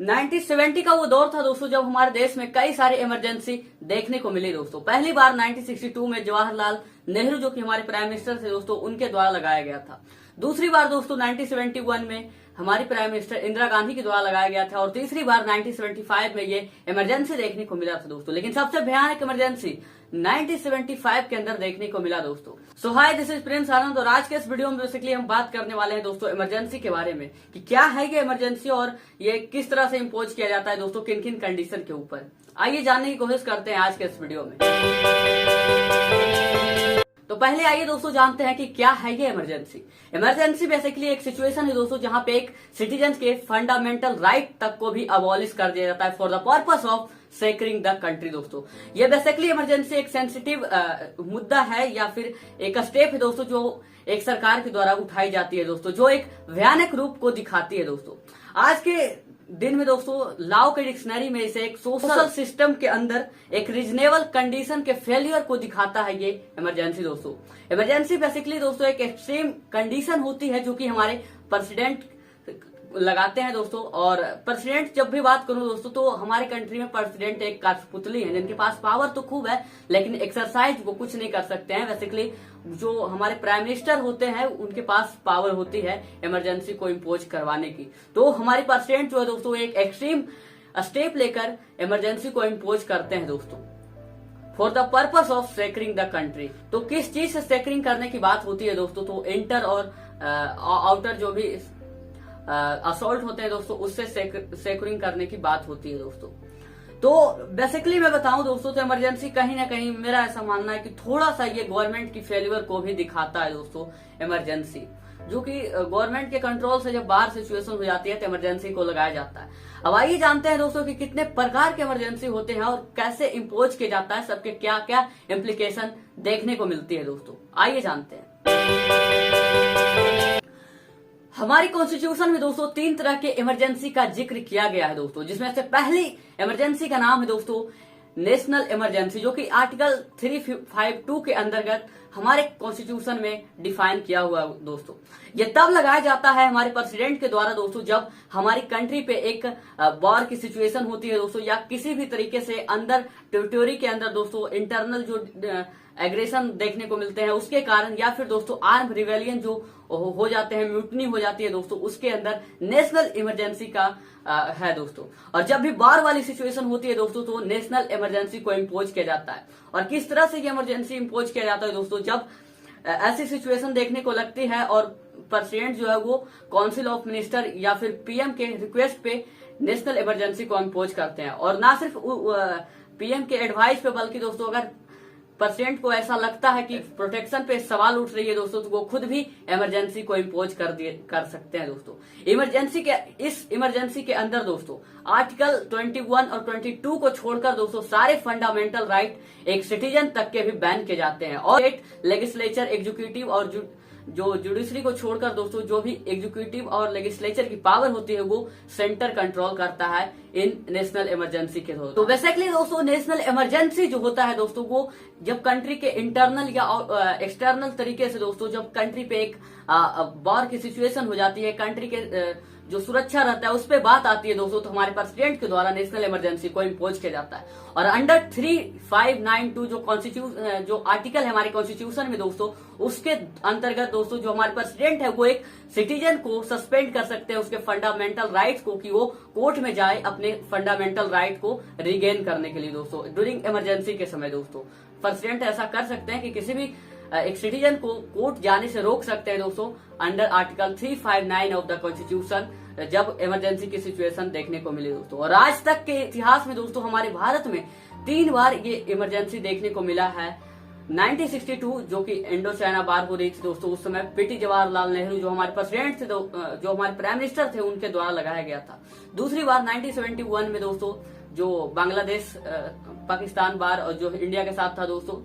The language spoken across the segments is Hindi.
1970 का वो दौर था दोस्तों जब हमारे देश में कई सारी इमरजेंसी देखने को मिली दोस्तों। पहली बार 1962 में जवाहरलाल नेहरू जो कि हमारे प्राइम मिनिस्टर थे दोस्तों उनके द्वारा लगाया गया था। दूसरी बार दोस्तों 1971 में हमारी प्राइम मिनिस्टर इंदिरा गांधी के द्वारा लगाया गया था और तीसरी बार 1975 में ये इमरजेंसी देखने को मिला था दोस्तों। लेकिन सबसे भयानक इमरजेंसी 1975 के अंदर देखने को मिला दोस्तों। सो हाय, दिस इज प्रिंस आनंद और आज के इस वीडियो में बेसिकली हम बात करने वाले हैं दोस्तों इमरजेंसी के बारे में कि क्या है ये इमरजेंसी और ये किस तरह से इम्पोज किया जाता है दोस्तों, किन किन कंडीशन के ऊपर। आइए जानने की कोशिश करते हैं आज के इस वीडियो में। तो पहले आइए दोस्तों जानते हैं कि क्या है ये इमरजेंसी। इमरजेंसी बेसिकली एक सिचुएशन है दोस्तों जहां पे एक सिटीजन के फंडामेंटल राइट तक को भी अबॉलिश कर दिया जाता है for the purpose of securing the country दोस्तों। ये बेसिकली इमरजेंसी एक सेंसिटिव मुद्दा है या फिर एक स्टेप है दोस्तों जो एक सरकार के द्वारा उठाई जाती है दोस्तों, जो एक भयानक रूप को दिखाती है दोस्तों। आज के दिन में दोस्तों लॉ के डिक्शनरी में इसे एक सोशल सिस्टम के अंदर एक रीजनेबल कंडीशन के फेलियर को दिखाता है ये इमरजेंसी दोस्तों। इमरजेंसी बेसिकली दोस्तों एक एक्सट्रीम कंडीशन होती है जो कि हमारे प्रेसिडेंट लगाते हैं दोस्तों। और प्रेसिडेंट जब भी बात करूं दोस्तों तो हमारे कंट्री में प्रेसिडेंट एक कठपुतली है जिनके पास पावर तो खूब है लेकिन एक्सरसाइज वो कुछ नहीं कर सकते हैं। बेसिकली जो हमारे प्राइम मिनिस्टर होते हैं उनके पास पावर होती है इमरजेंसी को इम्पोज करवाने की। तो हमारे प्रेसिडेंट जो है दोस्तों एक एक्सट्रीम स्टेप लेकर इमरजेंसी को इम्पोज करते हैं दोस्तों for the purpose of securing the country. तो किस चीज से सेक्यूरिंग करने की बात होती है दोस्तों, तो इंटर और आउटर जो भी असॉल्ट होते हैं दोस्तों उससे सेक्यूरिंग करने की बात होती है दोस्तों। तो बेसिकली मैं बताऊं दोस्तों तो इमरजेंसी कहीं ना कहीं मेरा ऐसा मानना है कि थोड़ा सा ये गवर्नमेंट की फेलियर को भी दिखाता है दोस्तों इमरजेंसी, जो कि गवर्नमेंट के कंट्रोल से जब बाहर सिचुएशन हो जाती है तो इमरजेंसी को लगाया जाता है। अब आइए जानते हैं दोस्तों कि कितने प्रकार के इमरजेंसी होते हैं और कैसे इम्पोज किया जाता है, सबके क्या क्या इम्प्लीकेशन देखने को मिलती है दोस्तों। आइए जानते हैं। हमारी कॉन्स्टिट्यूशन में दोस्तों 3 तरह के इमरजेंसी का जिक्र किया गया है दोस्तों, जिसमें से पहली इमरजेंसी का नाम है दोस्तों नेशनल इमरजेंसी, जो कि आर्टिकल 352 के अंतर्गत हमारे कॉन्स्टिट्यूशन में डिफाइन किया हुआ है दोस्तों। ये तब लगाया जाता है हमारे प्रेसिडेंट के द्वारा दोस्तों जब हमारी कंट्री पे एक वॉर की सिचुएशन होती है दोस्तों, या किसी भी तरीके से अंदर टेरिटोरी के अंदर दोस्तों इंटरनल जो एग्रेशन देखने को मिलते हैं उसके कारण, या फिर दोस्तों आर्म रिवेलियन जो हो जाते हैं, म्यूटनी हो जाती है दोस्तों, उसके अंदर नेशनल इमरजेंसी का है दोस्तों। और जब भी वॉर वाली सिचुएशन होती है दोस्तों तो नेशनल इमरजेंसी को इम्पोज किया जाता है। और किस तरह से ये इमरजेंसी इम्पोज किया जाता है दोस्तों, जब ऐसी सिचुएशन देखने को लगती है और प्रेसिडेंट जो है वो काउंसिल ऑफ मिनिस्टर या फिर पीएम के रिक्वेस्ट पे नेशनल इमरजेंसी को इम्पोज करते हैं। और ना सिर्फ पीएम के एडवाइस पे बल्कि दोस्तों अगर प्रेसिडेंट को ऐसा लगता है कि प्रोटेक्शन पे सवाल उठ रही है दोस्तों तो वो खुद भी इमरजेंसी को इम्पोज कर सकते हैं दोस्तों। इस इमरजेंसी के अंदर दोस्तों आर्टिकल 21 और 22 को छोड़कर दोस्तों सारे फंडामेंटल राइट एक सिटीजन तक के भी बैन किए जाते हैं। और लेजिस्लेचर, एग्जीक्यूटिव और जो जुडिशरी को छोड़कर दोस्तों जो भी एग्जीक्यूटिव और लेजिस्लेचर की पावर होती है वो सेंटर कंट्रोल करता है इन नेशनल इमरजेंसी के थ्रू। तो बेसिकली दोस्तों नेशनल इमरजेंसी जो होता है दोस्तों वो जब कंट्री के इंटरनल या एक्सटर्नल तरीके से दोस्तों जब कंट्री पे एक वॉर की सिचुएशन हो जाती है, कंट्री के जो सुरक्षा रहता है उस पर बात आती है दोस्तों, तो हमारे प्रेसिडेंट के द्वारा नेशनल इमरजेंसी को इम्पोज किया जाता है। और अंडर 3592 जो आर्टिकल है हमारे कॉन्स्टिट्यूशन में दोस्तों उसके अंतर्गत दोस्तों जो हमारे प्रेसिडेंट है वो एक सिटीजन को सस्पेंड कर सकते हैं उसके फंडामेंटल राइट्स को, कि वो कोर्ट में जाए अपने फंडामेंटल राइट को रिगेन करने के लिए दोस्तों ड्यूरिंग इमरजेंसी के समय दोस्तों। प्रेसिडेंट ऐसा कर सकते हैं कि किसी भी एक सिटीजन को कोर्ट जाने से रोक सकते हैं दोस्तों under article 359 of the constitution जब इमरजेंसी की सिचुएशन देखने को मिली दोस्तों। और आज तक के इतिहास में दोस्तों हमारे भारत में 3 बार ये इमरजेंसी देखने को मिला है। 1962 जो कि इंडो चाइना वार हो रही थी दोस्तों, उस समय पीटी जवाहरलाल नेहरू जो हमारे प्रेसिडेंट थे, जो हमारे प्राइम मिनिस्टर थे, उनके द्वारा लगाया गया था। दूसरी बार 1971 में दोस्तों जो बांग्लादेश पाकिस्तान वार और जो इंडिया के साथ था दोस्तों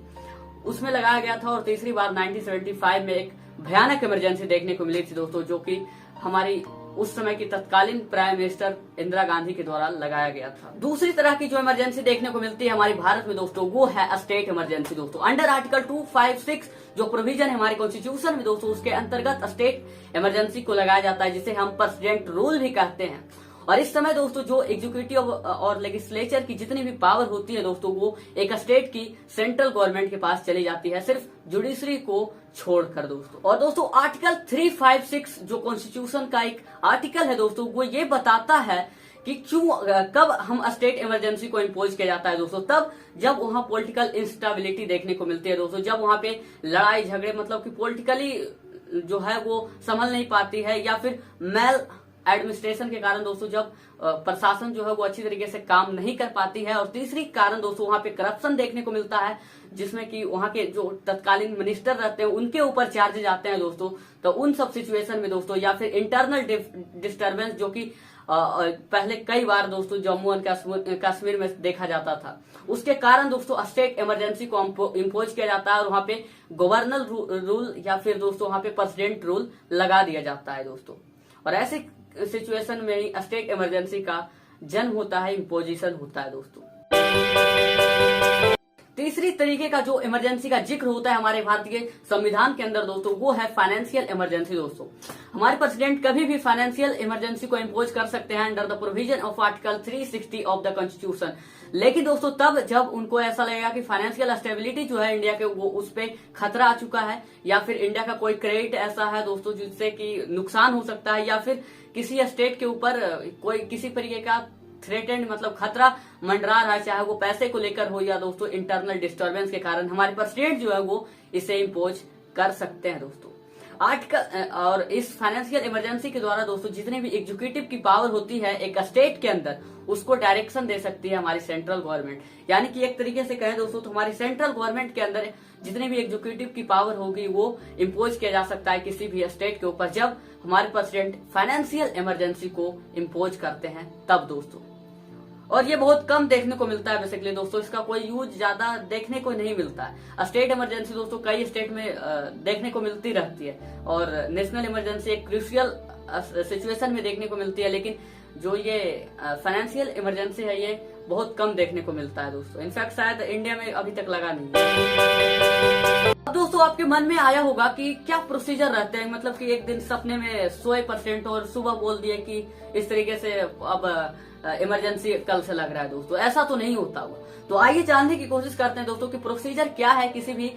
उसमें लगाया गया था। और तीसरी बार 1975 में एक भयानक इमरजेंसी देखने को मिली थी दोस्तों, जो कि हमारी उस समय की तत्कालीन प्राइम मिनिस्टर इंदिरा गांधी के द्वारा लगाया गया था। दूसरी तरह की जो इमरजेंसी देखने को मिलती है हमारे भारत में दोस्तों वो है स्टेट इमरजेंसी दोस्तों। अंडर आर्टिकल 256 जो प्रोविजन है हमारे कॉन्स्टिट्यूशन में दोस्तों उसके अंतर्गत स्टेट इमरजेंसी को लगाया जाता है, जिसे हम प्रेसिडेंट रूल भी कहते हैं। और इस समय दोस्तों जो एग्जीक्यूटिव और लेजिस्लेचर की जितनी भी पावर होती है दोस्तों, वो एक स्टेट की सेंट्रल गवर्नमेंट के पास चली जाती है, सिर्फ जुडिशरी को छोड़कर दोस्तों। और दोस्तों आर्टिकल 356 जो कॉन्स्टिट्यूशन का एक आर्टिकल है दोस्तों, वो ये बताता है कि कब हम स्टेट इमरजेंसी को इम्पोज किया जाता है दोस्तों, तब जब वहां पॉलिटिकल इंस्टेबिलिटी देखने को मिलती है दोस्तों, जब वहां पे लड़ाई झगड़े मतलब कि पॉलिटिकली जो है वो संभल नहीं पाती है, या फिर मेल एडमिनिस्ट्रेशन के कारण दोस्तों जब प्रशासन जो है वो अच्छी तरीके से काम नहीं कर पाती है। और तीसरी कारण दोस्तों वहां पे करप्शन देखने को मिलता है, जिसमें कि वहां के जो तत्कालीन मिनिस्टर रहते हैं उनके ऊपर चार्जेज आते हैं दोस्तों। तो उन सब सिचुएशन में दोस्तों, या फिर इंटरनल डिस्टर्बेंस जो कि पहले कई बार दोस्तों जम्मू एंड कश्मीर में देखा जाता था, उसके कारण दोस्तों स्टेट इमरजेंसी को इम्पोज किया जाता है और वहां पे गवर्नर रूल या फिर दोस्तों वहां पे प्रेसिडेंट रूल लगा दिया जाता है दोस्तों। और ऐसे सिचुएशन में ही स्टेट इमरजेंसी का जन्म होता है, इम्पोजिशन होता है दोस्तों। तीसरी तरीके का जो इमरजेंसी का जिक्र होता है हमारे भारतीय संविधान के अंदर दोस्तों, वो है फाइनेंशियल इमरजेंसी दोस्तों। हमारे प्रेसिडेंट कभी भी फाइनेंशियल इमरजेंसी को इम्पोज कर सकते हैं under the provision of article 360 of the constitution. लेकिन दोस्तों तब जब उनको ऐसा लगेगा कि फाइनेंशियल स्टेबिलिटी जो है इंडिया के, वो उस पर खतरा आ चुका है, या फिर इंडिया का कोई क्रेडिट ऐसा है दोस्तों जिससे कि नुकसान हो सकता है, या फिर किसी स्टेट के ऊपर कोई किसी तरीके का थ्रेटेंड मतलब खतरा मंडरा रहा है, चाहे वो पैसे को लेकर हो या दोस्तों इंटरनल डिस्टर्बेंस के कारण, हमारे प्रेसिडेंट जो है वो इसे इम्पोज कर सकते हैं दोस्तों। आर्टिकल और इस फाइनेंशियल इमरजेंसी के द्वारा दोस्तों जितने भी एग्जीक्यूटिव की पावर होती है एक स्टेट के अंदर, उसको डायरेक्शन दे सकती है हमारी सेंट्रल गवर्नमेंट। यानी कि एक तरीके से कहें दोस्तों तो हमारी सेंट्रल गवर्नमेंट के अंदर जितनी भी एग्जीक्यूटिव की पावर होगी वो इम्पोज किया जा सकता है किसी भी स्टेट के ऊपर, जब हमारे प्रेसिडेंट फाइनेंशियल इमरजेंसी को इम्पोज करते हैं तब दोस्तों। और ये बहुत कम देखने को मिलता है बेसिकली दोस्तों, इसका कोई यूज ज्यादा देखने को नहीं मिलता है। स्टेट इमरजेंसी दोस्तों कई स्टेट में देखने को मिलती रहती है, और नेशनल इमरजेंसी एक क्रूशियल सिचुएशन में देखने को मिलती है, लेकिन जो ये फाइनेंशियल इमरजेंसी है ये बहुत कम देखने को मिलता है दोस्तों। इनफैक्ट शायद इंडिया में अभी तक लगा नहीं है। अब दोस्तों आपके मन में आया होगा कि क्या प्रोसीजर रहते हैं, मतलब कि एक दिन सपने में सोए प्रेसिडेंट और सुबह बोल दिए कि इस तरीके से अब इमरजेंसी कल से लग रहा है दोस्तों, ऐसा तो नहीं होता हुआ। तो आइए जानने की कोशिश करते हैं दोस्तों कि प्रोसीजर क्या है किसी भी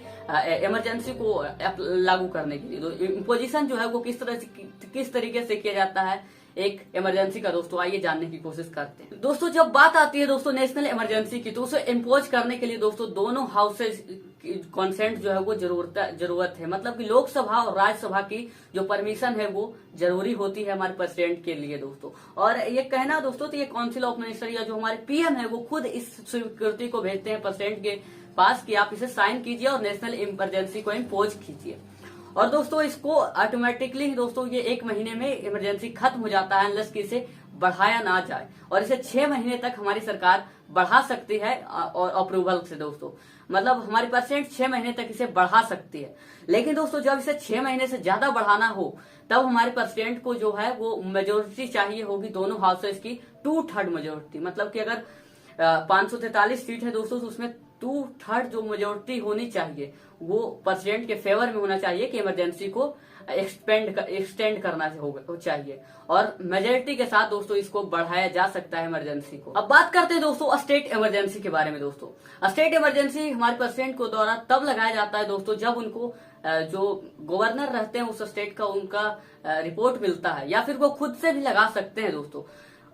इमरजेंसी को लागू करने के लिए। तो इम्पोजिशन जो है वो किस तरीके से किया जाता है एक इमरजेंसी का दोस्तों, आइए जानने की कोशिश करते हैं। दोस्तों जब बात आती है दोस्तों नेशनल इमरजेंसी की, तो उसे इम्पोज करने के लिए दोस्तों दोनों हाउसेज कॉन्सेंट जो है वो जरूरत है, मतलब कि लोकसभा और राज्यसभा की जो परमिशन है वो जरूरी होती है हमारे प्रेसिडेंट के लिए दोस्तों। और ये कहना दोस्तों तो ये काउंसिल ऑफ मिनिस्टर या जो हमारे पीएम है वो खुद इस स्वीकृति को भेजते हैं प्रेसिडेंट के पास कि आप इसे साइन कीजिए और नेशनल इमरजेंसी को इम्पोज कीजिए। और दोस्तों इसको ऑटोमेटिकली दोस्तों ये 1 महीने में इमरजेंसी खत्म हो जाता है, अनलेस कि इसे बढ़ाया ना जाए। और इसे 6 महीने तक हमारी सरकार बढ़ा सकती है और अप्रूवल से दोस्तों, मतलब हमारी प्रेसिडेंट 6 महीने तक इसे बढ़ा सकती है। लेकिन दोस्तों जब इसे 6 महीने से ज्यादा बढ़ाना हो तब हमारे प्रेसिडेंट को जो है वो मेजोरिटी चाहिए होगी दोनों हाउसेज की 2/3 मेजोरिटी, मतलब कि अगर 543 सीट है दोस्तों तो उसमें 2/3 जो मेजोरिटी होनी चाहिए वो प्रेसिडेंट के फेवर में होना चाहिए कि इमरजेंसी को एक्सटेंड करना चाहिए, और मेजोरिटी के साथ दोस्तों इसको बढ़ाया जा सकता है इमरजेंसी को। अब बात करते हैं दोस्तों स्टेट इमरजेंसी के बारे में दोस्तों। स्टेट इमरजेंसी हमारे प्रेसिडेंट को द्वारा तब लगाया जाता है दोस्तों जब उनको जो गवर्नर रहते हैं उस स्टेट का उनका रिपोर्ट मिलता है, या फिर वो खुद से भी लगा सकते हैं दोस्तों।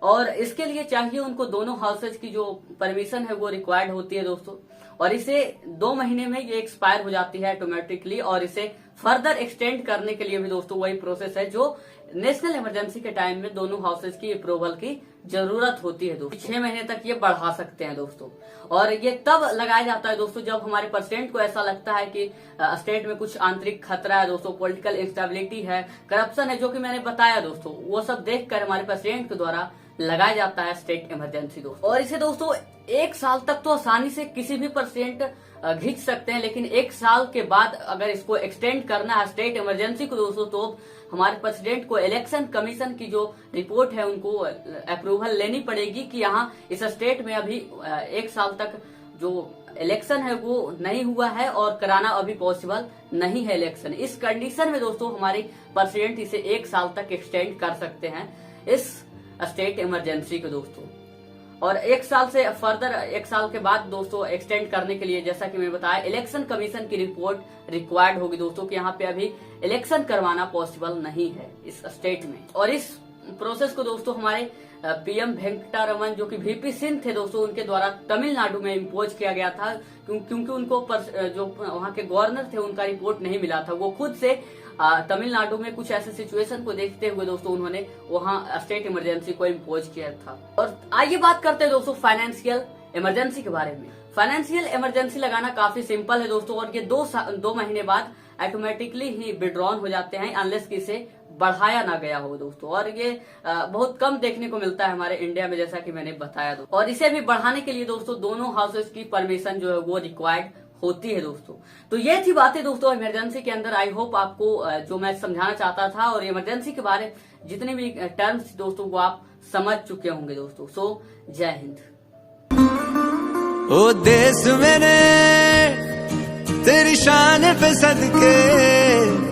और इसके लिए चाहिए उनको दोनों हाउसेज की जो परमिशन है वो रिक्वायर्ड होती है दोस्तों, और इसे 2 महीने में ये एक्सपायर हो जाती है ऑटोमेटिकली। और इसे फर्दर एक्सटेंड करने के लिए भी दोस्तों वही प्रोसेस है जो नेशनल इमरजेंसी के टाइम में दोनों हाउसेज की अप्रूवल की जरूरत होती है दोस्तों। 6 महीने तक ये बढ़ा सकते हैं दोस्तों, और ये तब लगाया जाता है दोस्तों जब हमारे प्रेसिडेंट को ऐसा लगता है कि स्टेट में कुछ आंतरिक खतरा है दोस्तों, पॉलिटिकल इंस्टेबिलिटी है, करप्शन है, जो कि मैंने बताया दोस्तों। वो सब देखकर हमारे प्रेसिडेंट के द्वारा लगाया जाता है स्टेट इमरजेंसी दोस्तों। और इसे दोस्तों 1 साल तक तो आसानी से किसी भी प्रेसिडेंट खींच सकते हैं, लेकिन 1 साल के बाद अगर इसको एक्सटेंड करना है स्टेट इमरजेंसी को दोस्तों, तो हमारे प्रेसिडेंट को इलेक्शन कमीशन की जो रिपोर्ट है उनको अप्रूवल लेनी पड़ेगी कि यहाँ इस स्टेट में अभी 1 साल तक जो इलेक्शन है वो नहीं हुआ है और कराना अभी पॉसिबल नहीं है इलेक्शन। इस कंडीशन में दोस्तों हमारे प्रेसिडेंट इसे 1 साल तक एक्सटेंड कर सकते हैं। इस स्टेट इमरजेंसी को दोस्तों। और 1 साल से फर्दर 1 साल के बाद दोस्तों एक्सटेंड करने के लिए, जैसा कि मैं बताया, इलेक्शन कमीशन की रिपोर्ट रिक्वायर्ड होगी दोस्तों, कि यहाँ पे अभी इलेक्शन करवाना पॉसिबल नहीं है इस स्टेट में। और इस प्रोसेस को दोस्तों हमारे पीएम वेंकटरमन जो कि वीपी सिंह थे दोस्तों, उनके द्वारा तमिलनाडु में इम्पोज किया गया था, क्योंकि उनको जो वहाँ के गवर्नर थे उनका रिपोर्ट नहीं मिला था। वो खुद से तमिलनाडु में कुछ ऐसे सिचुएशन को देखते हुए दोस्तों उन्होंने वहाँ स्टेट इमरजेंसी को इम्पोज किया था। और आइए बात करते हैं दोस्तों फाइनेंशियल इमरजेंसी के बारे में। फाइनेंशियल इमरजेंसी लगाना काफी सिंपल है दोस्तों, और ये 2 महीने बाद ऑटोमेटिकली ही विड्रॉन हो जाते हैं, अनलेस कि इसे बढ़ाया ना गया हो दोस्तों। और ये बहुत कम देखने को मिलता है हमारे इंडिया में, जैसा कि मैंने बताया दोस्तों। और इसे भी बढ़ाने के लिए दोस्तों दोनों हाउसेस की परमिशन जो है वो रिक्वायर्ड होती है दोस्तों। तो ये थी बातें दोस्तों इमरजेंसी के अंदर। आई होप आपको जो मैं समझाना चाहता था और इमरजेंसी के बारे जितने भी टर्म्स दोस्तों वो आप समझ चुके होंगे दोस्तों। सो जय हिंद। ओ देश मेरे तेरी शान पे सदके